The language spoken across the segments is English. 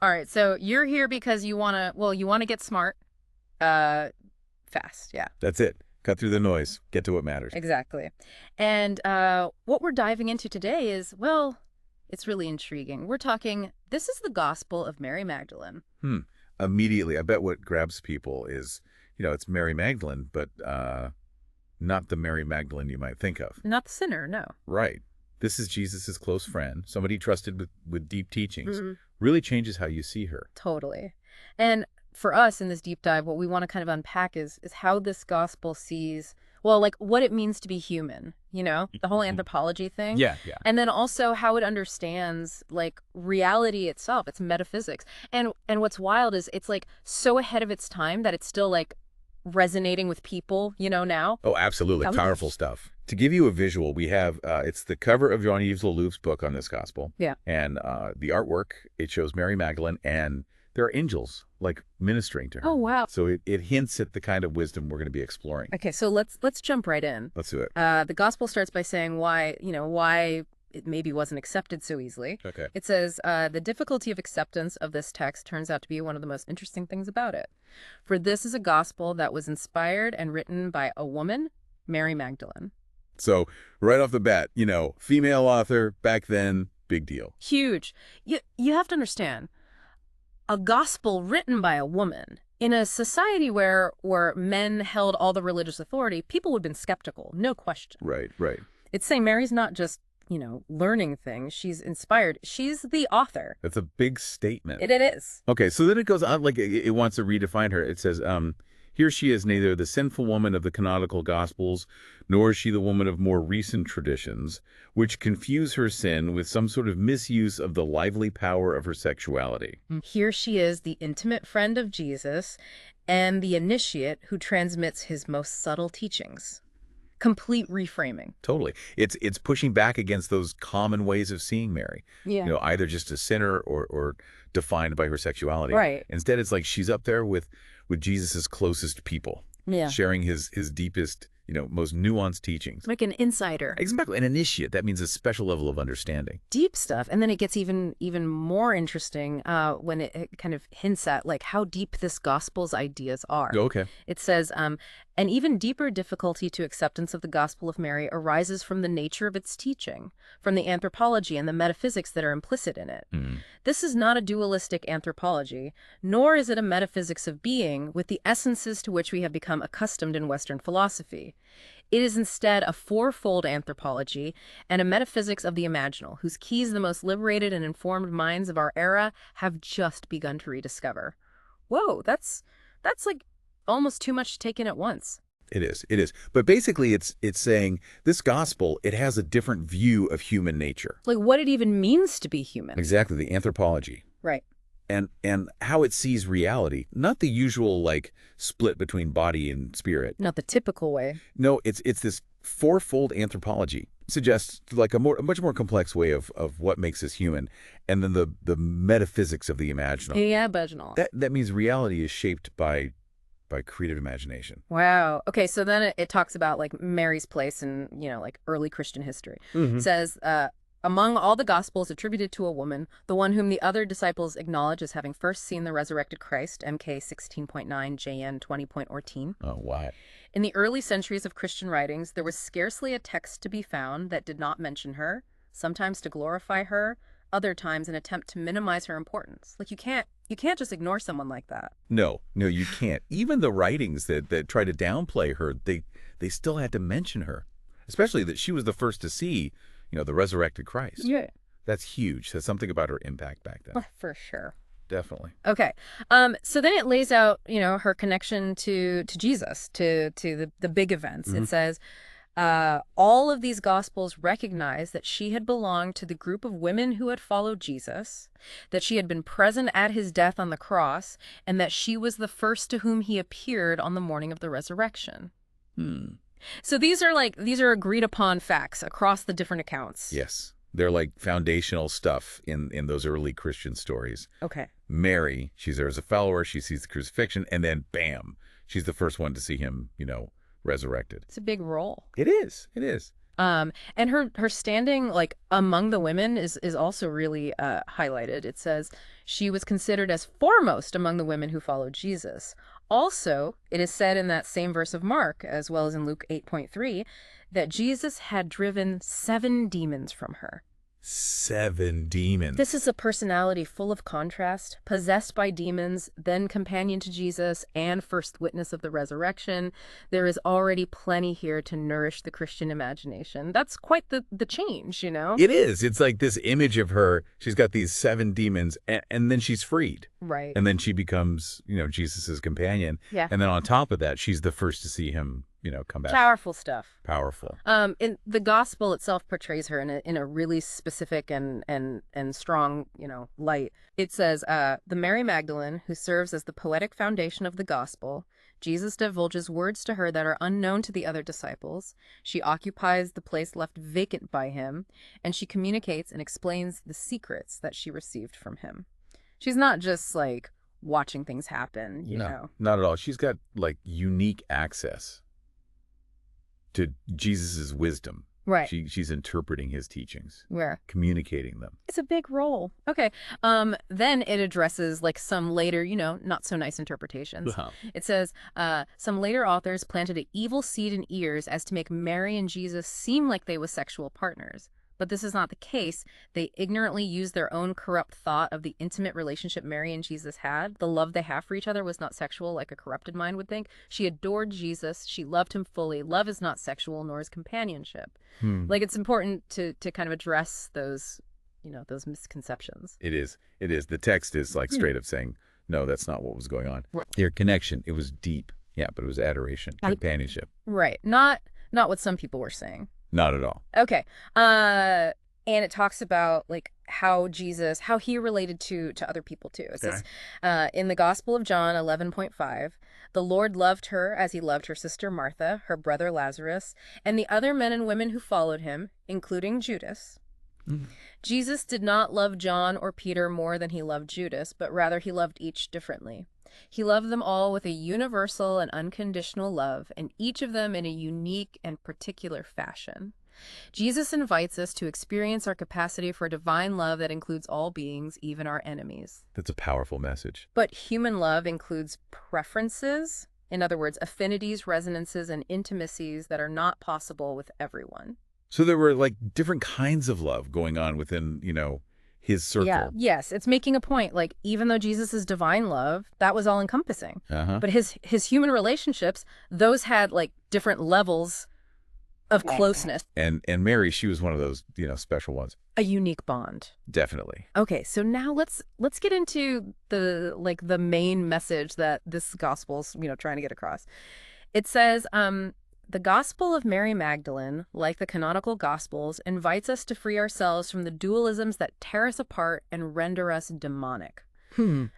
All right, so you're here because you want to get smart, uh, fast. Yeah, That's it. Cut through the noise. Get to what matters. exactly. And what we're diving into today is, well, it's really intriguing. This is the Gospel of Mary Magdalene. Hmm. Immediately, I bet what grabs people is, it's Mary Magdalene, but not the Mary Magdalene you might think of. Not the sinner, no. Right. This is Jesus's close friend, somebody trusted with deep teachings. Hmm. Really changes how you see her. Totally. And for us in this deep dive, what we want to kind of unpack is how this gospel sees, well, like what it means to be human, the whole Mhm. anthropology thing. Yeah, yeah. And then also how it understands like reality itself, its metaphysics. And what's wild is it's like so ahead of its time that it's still like resonating with people, now. Oh, absolutely. Tell me. Powerful stuff. To give you a visual, we have, it's the cover of Jean-Yves Lelouve's book on this gospel. Yeah. And the artwork, it shows Mary Magdalene, and there are angels, like, ministering to Oh, her. wow. So it hints at the kind of wisdom we're going to be exploring. Okay, so let's jump right in. Let's do it. The gospel starts by saying why it maybe wasn't accepted so easily. Okay. It says, the difficulty of acceptance of this text turns out to be one of the most interesting things about it. For this is a gospel that was inspired and written by a woman, Mary Magdalene. So right off the bat, female author back then, big deal. Huge. You have to understand, a gospel written by a woman in a society where men held all the religious authority, people would have been skeptical, no question. Right, right. It's saying Mary's not just, learning things. She's inspired. She's the author. That's a big statement. It is. Okay, so then it goes on, like it wants to redefine her. It says, here she is neither the sinful woman of the canonical gospels, nor is she the woman of more recent traditions, which confuse her sin with some sort of misuse of the lively power of her sexuality. Here she is, the intimate friend of Jesus and the initiate who transmits his most subtle teachings. Complete reframing. Totally. It's pushing back against those common ways of seeing Mary. Yeah. Either just a sinner or defined by her sexuality. Right. Instead, it's like she's up there with Jesus's closest people, Yeah. sharing his deepest, most nuanced teachings. Like an insider. Exactly. An initiate. That means a special level of understanding. Deep stuff. And then it gets even more interesting when it kind of hints at like how deep this gospel's ideas are. Okay. It says, an even deeper difficulty to acceptance of the Gospel of Mary arises from the nature of its teaching, from the anthropology and the metaphysics that are implicit in it. Mm. This is not a dualistic anthropology, nor is it a metaphysics of being with the essences to which we have become accustomed in Western philosophy. It is instead a fourfold anthropology and a metaphysics of the imaginal, whose keys the most liberated and informed minds of our era have just begun to rediscover. Whoa, that's like almost too much to take in at once. It is. It is. But basically, it's saying this gospel, it has a different view of human nature. Like what it even means to be human. Exactly. The anthropology. Right. And how it sees reality. Not the usual, like, split between body and spirit. Not the typical way. No, it's this fourfold anthropology. Suggests like a much more complex way of what makes us human, and then the metaphysics of the imaginal. Yeah, vaginal. That means reality is shaped by creative imagination. Wow. Okay, so then it talks about like Mary's place in, like early Christian history. Mm-hmm. It says, among all the gospels attributed to a woman, the one whom the other disciples acknowledge as having first seen the resurrected Christ, MK 16.9, JN 20.14. Oh, wow. In the early centuries of Christian writings, there was scarcely a text to be found that did not mention her, sometimes to glorify her, other times an attempt to minimize her importance. Like you can't just ignore someone like that. No, you can't. Even the writings that try to downplay her, they still had to mention her, especially that she was the first to see, the resurrected Christ. Yeah. That's huge. Says something about her impact back then. For sure. Definitely. Okay. So then it lays out, her connection to Jesus, to the big events. Mm-hmm. It says, all of these gospels recognize that she had belonged to the group of women who had followed Jesus, that she had been present at his death on the cross, and that she was the first to whom he appeared on the morning of the resurrection. So these are agreed upon facts across the different accounts. Yes. They're like foundational stuff in those early Christian stories. Okay. Mary, she's there as a follower. She sees the crucifixion, and then bam, she's the first one to see him, resurrected. It's a big role. It is. It is. And her standing like among the women is also really highlighted. It says she was considered as foremost among the women who followed Jesus. Also, it is said in that same verse of Mark, as well as in Luke 8:3, that Jesus had driven 7 demons from her. 7 demons. This is a personality full of contrast, possessed by demons, then companion to Jesus, and first witness of the resurrection. There is already plenty here to nourish the Christian imagination. That's quite the change, you know? It is. It's like this image of her. She's got these 7 demons, and then she's freed. Right. And then she becomes, Jesus's companion. Yeah. And then on top of that, she's the first to see him, come back. Powerful stuff. Powerful. In the gospel itself portrays her in a really specific and strong, light. It says, the Mary Magdalene, who serves as the poetic foundation of the gospel, Jesus divulges words to her that are unknown to the other disciples. She occupies the place left vacant by him, and she communicates and explains the secrets that she received from him. She's not just like watching things happen, you know. Not at all. She's got like unique access to Jesus's wisdom. Right. She's interpreting his teachings. Where? Communicating them. It's a big role. Okay. Then it addresses like some later, not so nice interpretations. Wow. It says, some later authors planted an evil seed in ears as to make Mary and Jesus seem like they were sexual partners. But this is not the case. They ignorantly used their own corrupt thought of the intimate relationship Mary and Jesus had. The love they have for each other was not sexual like a corrupted mind would think. She adored Jesus. She loved him fully. Love is not sexual, nor is companionship. Like, it's important to kind of address those, those misconceptions. It is. It is. The text is like straight up saying, no, that's not what was going on. Their connection, it was deep. Yeah, but it was adoration, companionship. Right. Not what some people were saying. Not at all. Okay. And it talks about like how he related to other people too. It says, in the Gospel of John 11:5, the Lord loved her as he loved her sister Martha, her brother Lazarus, and the other men and women who followed him, including Judas. Jesus did not love John or Peter more than he loved Judas, but rather he loved each differently. He loved them all with a universal and unconditional love, and each of them in a unique and particular fashion. Jesus invites us to experience our capacity for divine love that includes all beings, even our enemies. That's a powerful message. But human love includes preferences, in other words, affinities, resonances, and intimacies that are not possible with everyone. So there were like different kinds of love going on within, his circle. Yeah. Yes, it's making a point. Like, even though Jesus is divine love, that was all encompassing. But his human relationships, those had like different levels of closeness. And Mary, she was one of those, special ones. A unique bond. Definitely. Okay, so now let's get into the main message that this gospel's, trying to get across. It says, the Gospel of Mary Magdalene, like the canonical Gospels, invites us to free ourselves from the dualisms that tear us apart and render us demonic.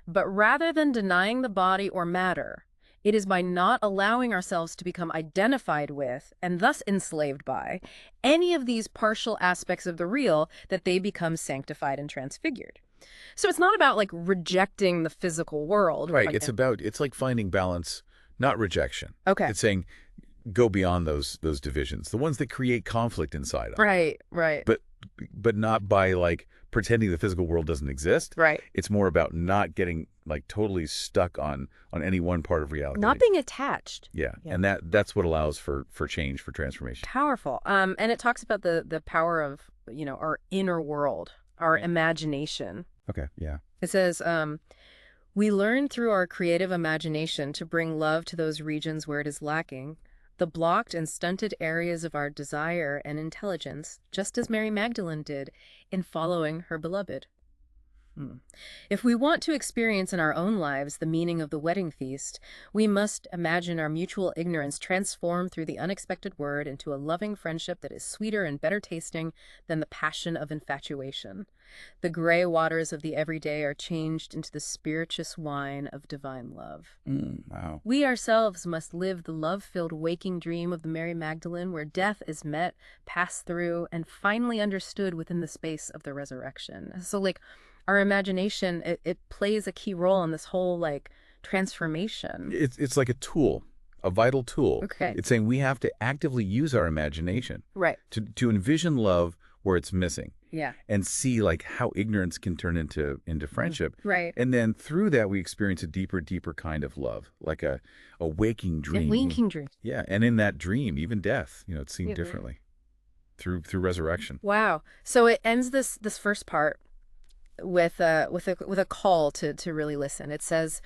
But rather than denying the body or matter, it is by not allowing ourselves to become identified with, and thus enslaved by, any of these partial aspects of the real that they become sanctified and transfigured. So it's not about like rejecting the physical world. Right. It's like finding balance, not rejection. Okay. It's saying go beyond those divisions, the ones that create conflict inside us. Right. But not by like pretending the physical world doesn't exist. Right. It's more about not getting like totally stuck on any one part of reality. Not being attached. Yeah. And that's what allows for change, for transformation. Powerful. And it talks about the power of, our inner world, our imagination. Okay. Yeah. It says, we learn through our creative imagination to bring love to those regions where it is lacking, the blocked and stunted areas of our desire and intelligence, just as Mary Magdalene did in following her beloved. If we want to experience in our own lives the meaning of the wedding feast, we must imagine our mutual ignorance transformed through the unexpected word into a loving friendship that is sweeter and better tasting than the passion of infatuation. The gray waters of the everyday are changed into the spirituous wine of divine love. Wow. We ourselves must live the love-filled waking dream of the Mary Magdalene, where death is met, passed through, and finally understood within the space of the resurrection. So, like, our imagination, it plays a key role in this whole, like, transformation. It's like a tool. a vital tool. Okay. It's saying we have to actively use our imagination Right. to envision love where it's missing Yeah. and see like how ignorance can turn into friendship. Right. And then through that, we experience a deeper kind of love, like a waking Yeah, dream. waking dream. Yeah. And in that dream, even death, it's seen Yeah. differently through resurrection. Wow. So it ends this first part with a call to really listen. It says,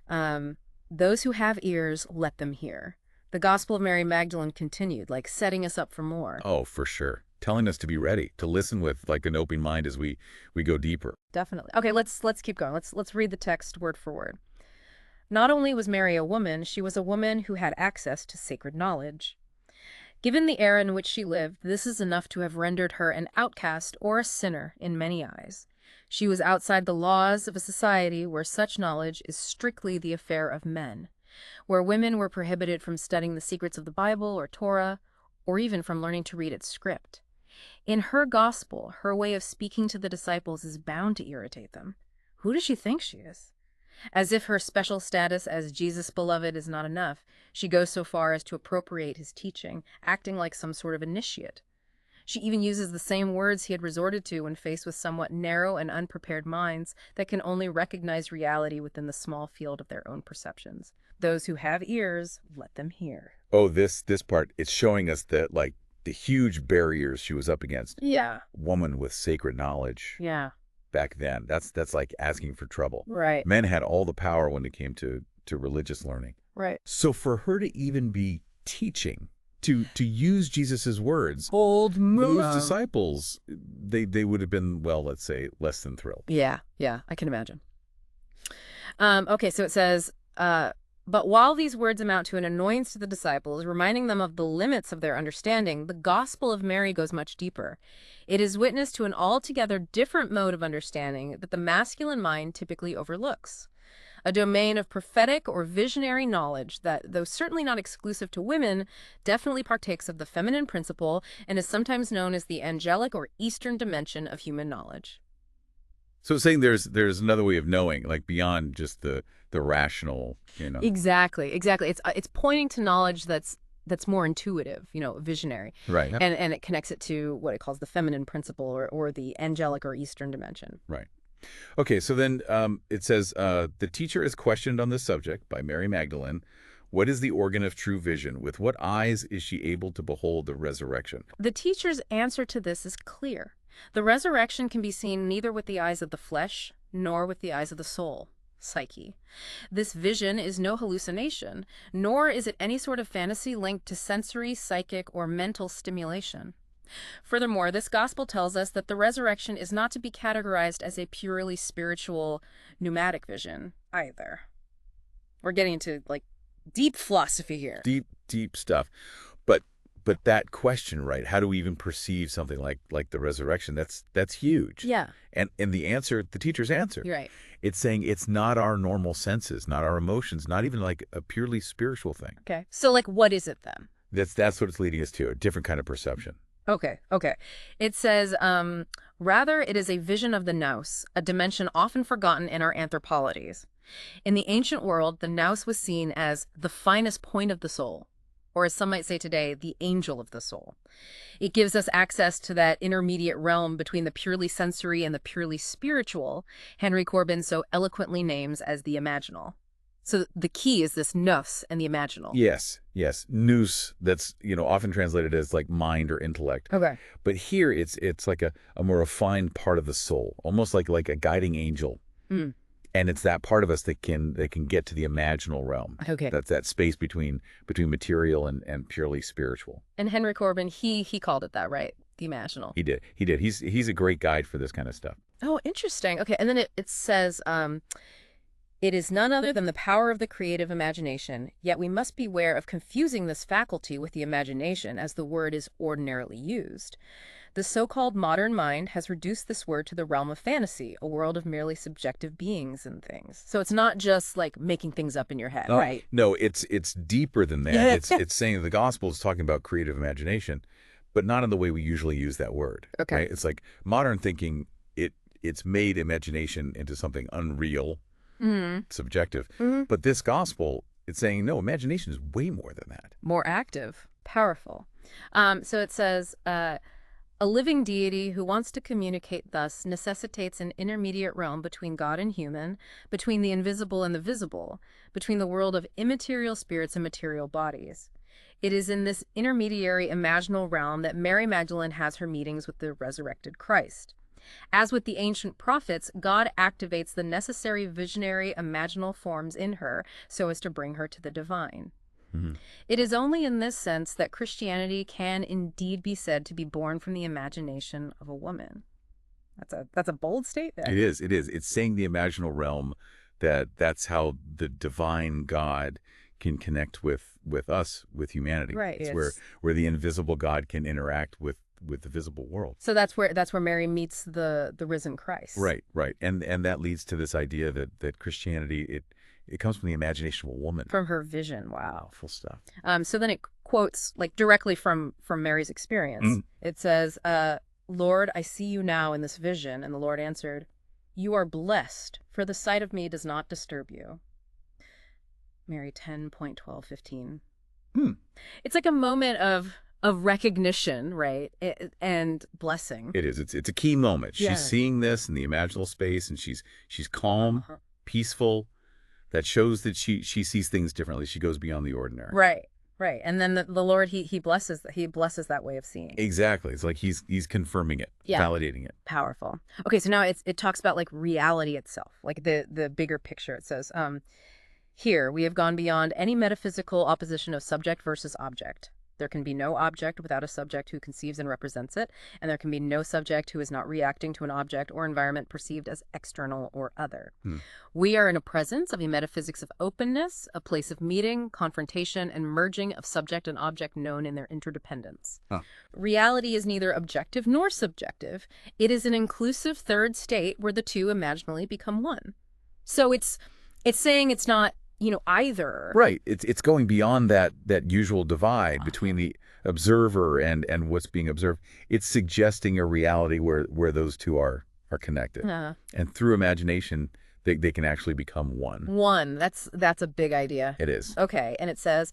"Those who have ears, let them hear." The Gospel of Mary Magdalene continued, like setting us up for more. Oh, for sure. Telling us to be ready, to listen with like an open mind as we go deeper. Definitely. Okay, let's keep going. Let's read the text word for word. Not only was Mary a woman, she was a woman who had access to sacred knowledge. Given the era in which she lived, this is enough to have rendered her an outcast or a sinner in many eyes. She was outside the laws of a society where such knowledge is strictly the affair of men, where women were prohibited from studying the secrets of the Bible or Torah, or even from learning to read its script. In her gospel, her way of speaking to the disciples is bound to irritate them. Who does she think she is? As if her special status as Jesus' beloved is not enough, she goes so far as to appropriate his teaching, acting like some sort of initiate. She even uses the same words he had resorted to when faced with somewhat narrow and unprepared minds that can only recognize reality within the small field of their own perceptions. Those who have ears, let them hear. Oh, this part, it's showing us that like the huge barriers she was up against. Yeah. Woman with sacred knowledge. Yeah. Back then. That's like asking for trouble. Right. Men had all the power when it came to religious learning. Right. So for her to even be teaching, to use Jesus's words, Hold those disciples, they would have been, well, let's say, less than thrilled. Yeah, I can imagine. Okay, so it says, but while these words amount to an annoyance to the disciples, reminding them of the limits of their understanding, the Gospel of Mary goes much deeper. It is witness to an altogether different mode of understanding that the masculine mind typically overlooks. A domain of prophetic or visionary knowledge that, though certainly not exclusive to women, definitely partakes of the feminine principle and is sometimes known as the angelic or Eastern dimension of human knowledge. So it's saying there's another way of knowing, like beyond just the rational, Exactly. It's pointing to knowledge that's more intuitive, visionary. Right. And it connects it to what it calls the feminine principle or the angelic or Eastern dimension. Right. Okay, so then it says, the teacher is questioned on this subject by Mary Magdalene. What is the organ of true vision? With what eyes is she able to behold the resurrection? The teacher's answer to this is clear. The resurrection can be seen neither with the eyes of the flesh nor with the eyes of the soul, psyche. This vision is no hallucination, nor is it any sort of fantasy linked to sensory, psychic, or mental stimulation. Furthermore, this gospel tells us that the resurrection is not to be categorized as a purely spiritual, pneumatic vision either. We're getting into like deep philosophy here. Deep stuff. But that question, right? How do we even perceive something like the resurrection? That's huge. Yeah. And the answer, the teacher's answer. You're right. It's saying it's not our normal senses, not our emotions, not even like a purely spiritual thing. Okay. So like what is it then? That's what it's leading us to, a different kind of perception. Okay. It says, rather, it is a vision of the nous, a dimension often forgotten in our anthropologies. In the ancient world, the nous was seen as the finest point of the soul, or as some might say today, the angel of the soul. It gives us access to that intermediate realm between the purely sensory and the purely spiritual, Henry Corbin so eloquently names as the imaginal. So the key is this nous and the imaginal. Yes. Nous, that's, often translated as like mind or intellect. Okay. But here it's like a more refined part of the soul, almost like a guiding angel. Mm. And it's that part of us that can get to the imaginal realm. Okay. That's that space between material and purely spiritual. And Henry Corbin, he called it that, right? The imaginal. He did. He's a great guide for this kind of stuff. Oh, interesting. Okay, and then it says, it is none other than the power of the creative imagination, yet we must beware of confusing this faculty with the imagination as the word is ordinarily used. The so-called modern mind has reduced this word to the realm of fantasy, a world of merely subjective beings and things. So it's not just like making things up in your head, right? No, it's deeper than that. Yeah. It's saying the gospel is talking about creative imagination, but not in the way we usually use that word. Okay. Right? It's like modern thinking, it's made imagination into something unreal, subjective. Mm-hmm. But this gospel It's saying, no, imagination is way more than that. More active, powerful. So it says, a living deity who wants to communicate thus necessitates an intermediate realm between God and human, between the invisible and the visible, between the world of immaterial spirits and material bodies. It is in this intermediary imaginal realm that Mary Magdalene has her meetings with the resurrected Christ. As with the ancient prophets, God activates the necessary visionary imaginal forms in her so as to bring her to the divine. Hmm. It is only in this sense that Christianity can indeed be said to be born from the imagination of a woman. That's a bold statement. It is. It is. It's saying the imaginal realm, that's how the divine God can connect with us, with humanity. Right. It's where the invisible God can interact with the visible world. So that's where Mary meets the risen Christ. Right, right. And that leads to this idea that Christianity, it comes from the imagination of a woman. From her vision. Wow. Powerful stuff. So then it quotes like directly from Mary's experience. It says, Lord, I see you now in this vision. And the Lord answered, you are blessed, for the sight of me does not disturb you. Mary 10:12-15. It's like a moment of recognition, right? And blessing. It is. It's a key moment. Yeah. She's seeing this in the imaginal space, and she's calm, peaceful. That shows that she sees things differently. She goes beyond the ordinary. Right. Right. And then the Lord, he blesses that way of seeing. Exactly. It's like he's confirming it, validating it. Powerful. Okay, so now it talks about like reality itself, like the bigger picture. It says, here we have gone beyond any metaphysical opposition of subject versus object. There can be no object without a subject who conceives and represents it, and there can be no subject who is not reacting to an object or environment perceived as external or other. We are in a presence of a metaphysics of openness, a place of meeting, confrontation, and merging of subject and object known in their interdependence. Reality is neither objective nor subjective. It is an inclusive third state where the two imaginally become one. So it's saying it's not, either. Right. It's going beyond that usual divide between the observer and what's being observed. It's suggesting a reality where those two are connected. And through imagination, they can actually become one. One. That's a big idea. It is. Okay. And it says,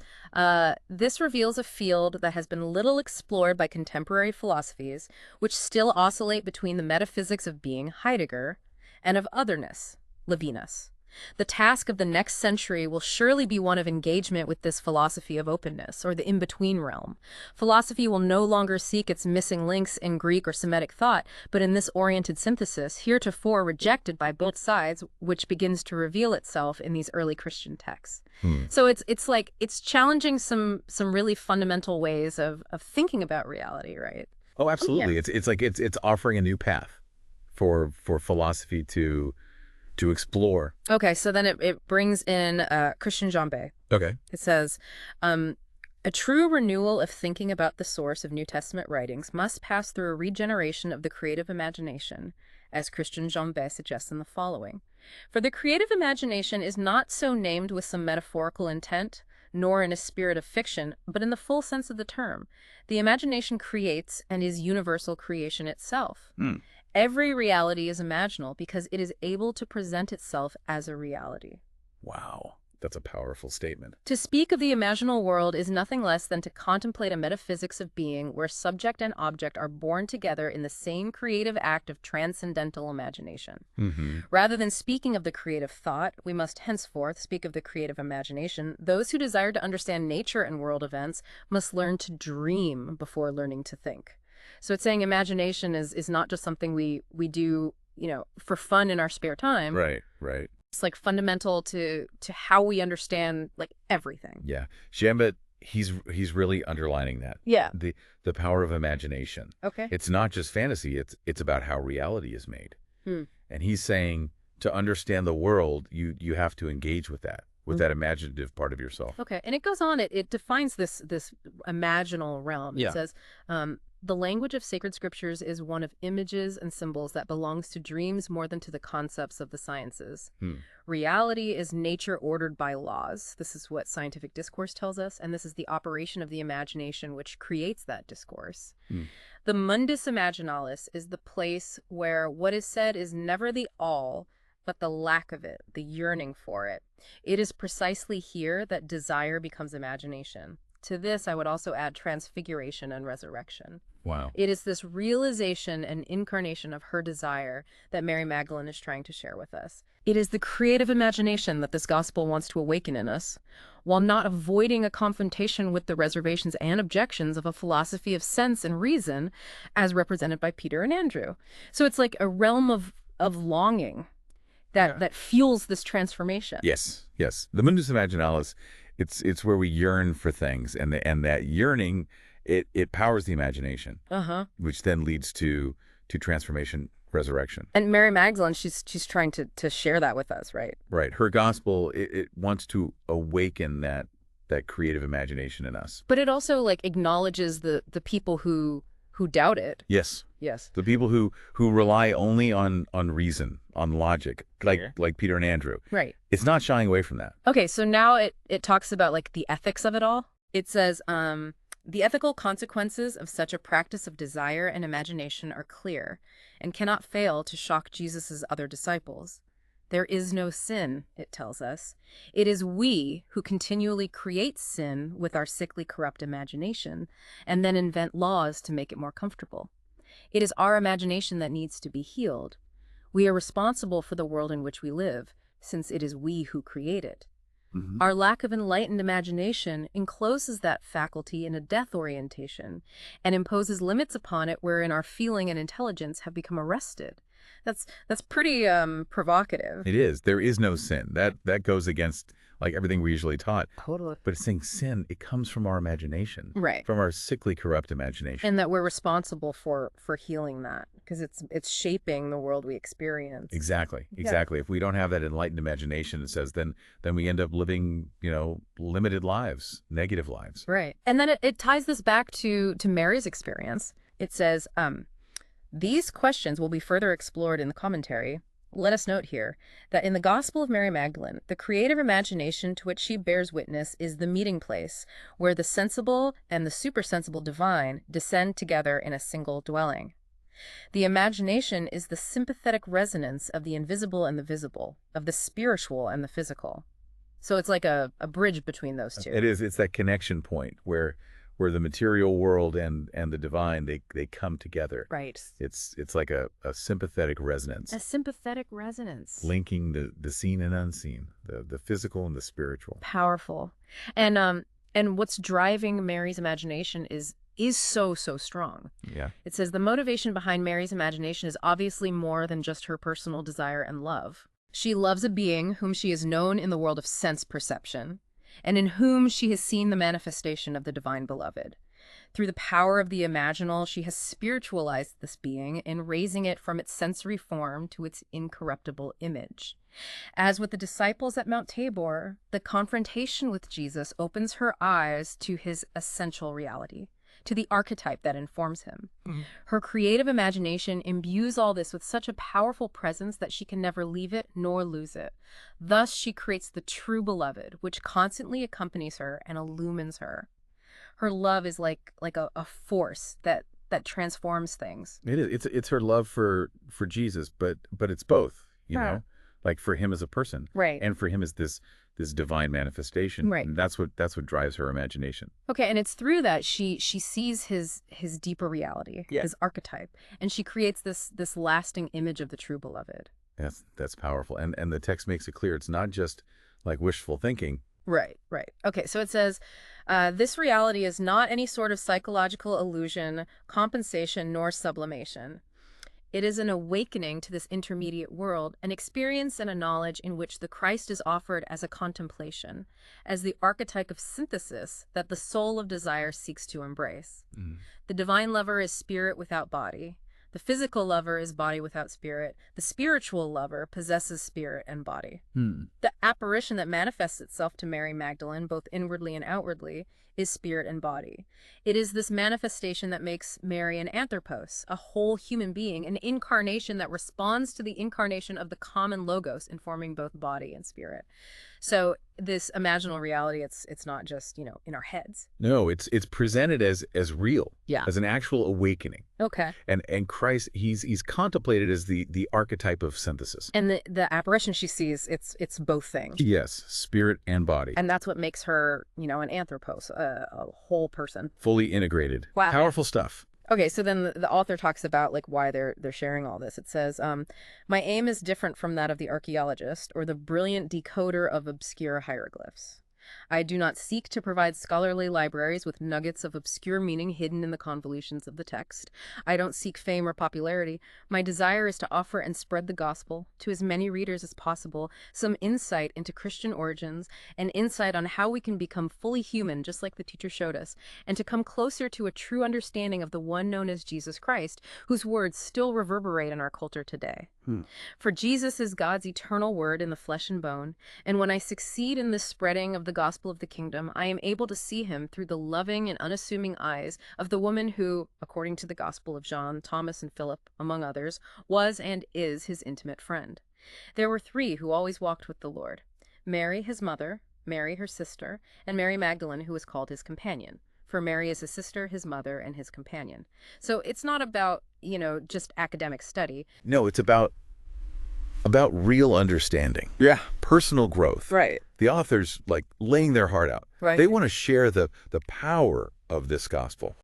this reveals a field that has been little explored by contemporary philosophies, which still oscillate between the metaphysics of being, Heidegger, and of otherness, Levinas. The task of the next century will surely be one of engagement with this philosophy of openness, or the in-between realm. Philosophy will no longer seek its missing links in Greek or Semitic thought, but in this oriented synthesis, heretofore rejected by both sides, which begins to reveal itself in these early Christian texts. So it's challenging some really fundamental ways of thinking about reality, right? Oh, absolutely. It's offering a new path for philosophy to explore. Okay, so then it brings in Christian Jambé. Okay. It says, a true renewal of thinking about the source of New Testament writings must pass through a regeneration of the creative imagination, as Christian Jambé suggests in the following. For the creative imagination is not so named with some metaphorical intent, nor in a spirit of fiction, but in the full sense of the term. The imagination creates and is universal creation itself. Every reality is imaginal because it is able to present itself as a reality. Wow. That's a powerful statement. To speak of the imaginal world is nothing less than to contemplate a metaphysics of being where subject and object are born together in the same creative act of transcendental imagination. Rather than speaking of the creative thought, we must henceforth speak of the creative imagination. Those who desire to understand nature and world events must learn to dream before learning to think. So it's saying imagination is not just something we do, for fun in our spare time. Right, right. It's like fundamental to how we understand like everything. Yeah. Jambet, he's really underlining that. Yeah. The power of imagination. Okay. It's not just fantasy, it's about how reality is made. And he's saying to understand the world, you have to engage with that imaginative part of yourself. Okay. And it goes on, it defines this imaginal realm. Yeah. It says, the language of sacred scriptures is one of images and symbols that belongs to dreams more than to the concepts of the sciences. Reality is nature ordered by laws. This is what scientific discourse tells us, and this is the operation of the imagination which creates that discourse. The mundus imaginalis is the place where what is said is never the all, but the lack of it, the yearning for it. It is precisely here that desire becomes imagination. To this, I would also add transfiguration and resurrection. Wow. It is this realization and incarnation of her desire that Mary Magdalene is trying to share with us. It is the creative imagination that this gospel wants to awaken in us, while not avoiding a confrontation with the reservations and objections of a philosophy of sense and reason as represented by Peter and Andrew. So it's like a realm of longing that fuels this transformation. Yes, yes. The mundus imaginalis, it's where we yearn for things, and that yearning, it powers the imagination, which then leads to transformation, resurrection. And Mary Magdalene, she's trying to share that with us, right? Right. Her gospel, it wants to awaken that creative imagination in us. But it also like acknowledges the people who doubt it. Yes. Yes. The people who rely only on reason, on logic, like Peter and Andrew. Right. It's not shying away from that. Okay, so now it talks about like the ethics of it all. It says, the ethical consequences of such a practice of desire and imagination are clear and cannot fail to shock Jesus's other disciples. There is no sin, it tells us. It is we who continually create sin with our sickly, corrupt imagination and then invent laws to make it more comfortable. It is our imagination that needs to be healed. We are responsible for the world in which we live, since it is we who create it. Mm-hmm. Our lack of enlightened imagination encloses that faculty in a death orientation and imposes limits upon it wherein our feeling and intelligence have become arrested. That's pretty provocative. It is. There is no sin. That goes against like everything we usually taught. Totally. But it's saying sin, it comes from our imagination. Right. From our sickly, corrupt imagination. And that we're responsible for healing that because it's shaping the world we experience. Exactly. Yeah. Exactly. If we don't have that enlightened imagination, it says then we end up living, limited lives, negative lives. Right. And then it ties this back to Mary's experience. It says, these questions will be further explored in the commentary. Let us note here that in the Gospel of Mary Magdalene, the creative imagination to which she bears witness is the meeting place where the sensible and the supersensible divine descend together in a single dwelling. The imagination is the sympathetic resonance of the invisible and the visible, of the spiritual and the physical. So it's like a bridge between those two. It is. It's that connection point where the material world and the divine, they come together. Right. It's like a sympathetic resonance. A sympathetic resonance. Linking the seen and unseen, the physical and the spiritual. Powerful. And what's driving Mary's imagination is so strong. Yeah. It says the motivation behind Mary's imagination is obviously more than just her personal desire and love. She loves a being whom she has known in the world of sense perception, and in whom she has seen the manifestation of the divine beloved. Through the power of the imaginal, she has spiritualized this being in raising it from its sensory form to its incorruptible image. As with the disciples at Mount Tabor, the confrontation with Jesus opens her eyes to his essential reality, to the archetype that informs him. Mm-hmm. Her creative imagination imbues all this with such a powerful presence that she can never leave it nor lose it. Thus, she creates the true beloved, which constantly accompanies her and illumines her. Her love is like a force that transforms things. It is. It's her love for Jesus, but it's both, you know, like for him as a person, right, and for him as this divine manifestation, right. And that's what drives her imagination. Okay, and it's through that she sees his deeper reality, his archetype, and she creates this lasting image of the true beloved. That's powerful, and the text makes it clear it's not just like wishful thinking. Right. Okay, so it says, this reality is not any sort of psychological illusion, compensation, nor sublimation. It is an awakening to this intermediate world, an experience and a knowledge in which the Christ is offered as a contemplation, as the archetype of synthesis that the soul of desire seeks to embrace. Mm. The divine lover is spirit without body. The physical lover is body without spirit. The spiritual lover possesses spirit and body. The apparition that manifests itself to Mary Magdalene, both inwardly and outwardly, is spirit and body. It is this manifestation that makes Mary an anthropos, a whole human being, an incarnation that responds to the incarnation of the common logos, informing both body and spirit. So this imaginal reality, it's not just, in our heads. No, it's presented as real, Yeah. as an actual awakening. Okay. And Christ, he's contemplated as the archetype of synthesis. And the apparition she sees, it's both things. Yes, spirit and body. And that's what makes her, an anthropos, a whole person. Fully integrated. Wow. Powerful stuff. Okay, so then the author talks about like why they're sharing all this. It says, my aim is different from that of the archaeologist or the brilliant decoder of obscure hieroglyphs. I do not seek to provide scholarly libraries with nuggets of obscure meaning hidden in the convolutions of the text. I don't seek fame or popularity. My desire is to offer and spread the gospel to as many readers as possible, some insight into Christian origins, and insight on how we can become fully human, just like the teacher showed us, and to come closer to a true understanding of the one known as Jesus Christ, whose words still reverberate in our culture today. For Jesus is God's eternal word in the flesh and bone, and when I succeed in this spreading of the gospel of the kingdom, I am able to see him through the loving and unassuming eyes of the woman who, according to the gospel of John, Thomas, and Philip, among others, was and is his intimate friend. There were three who always walked with the Lord: Mary, his mother, Mary, her sister, and Mary Magdalene, who was called his companion. For Mary is his sister, his mother, and his companion. So it's not about, just academic study. No, it's about real understanding. Yeah. Personal growth. Right. The author's like laying their heart out. Right. They want to share the power of this gospel.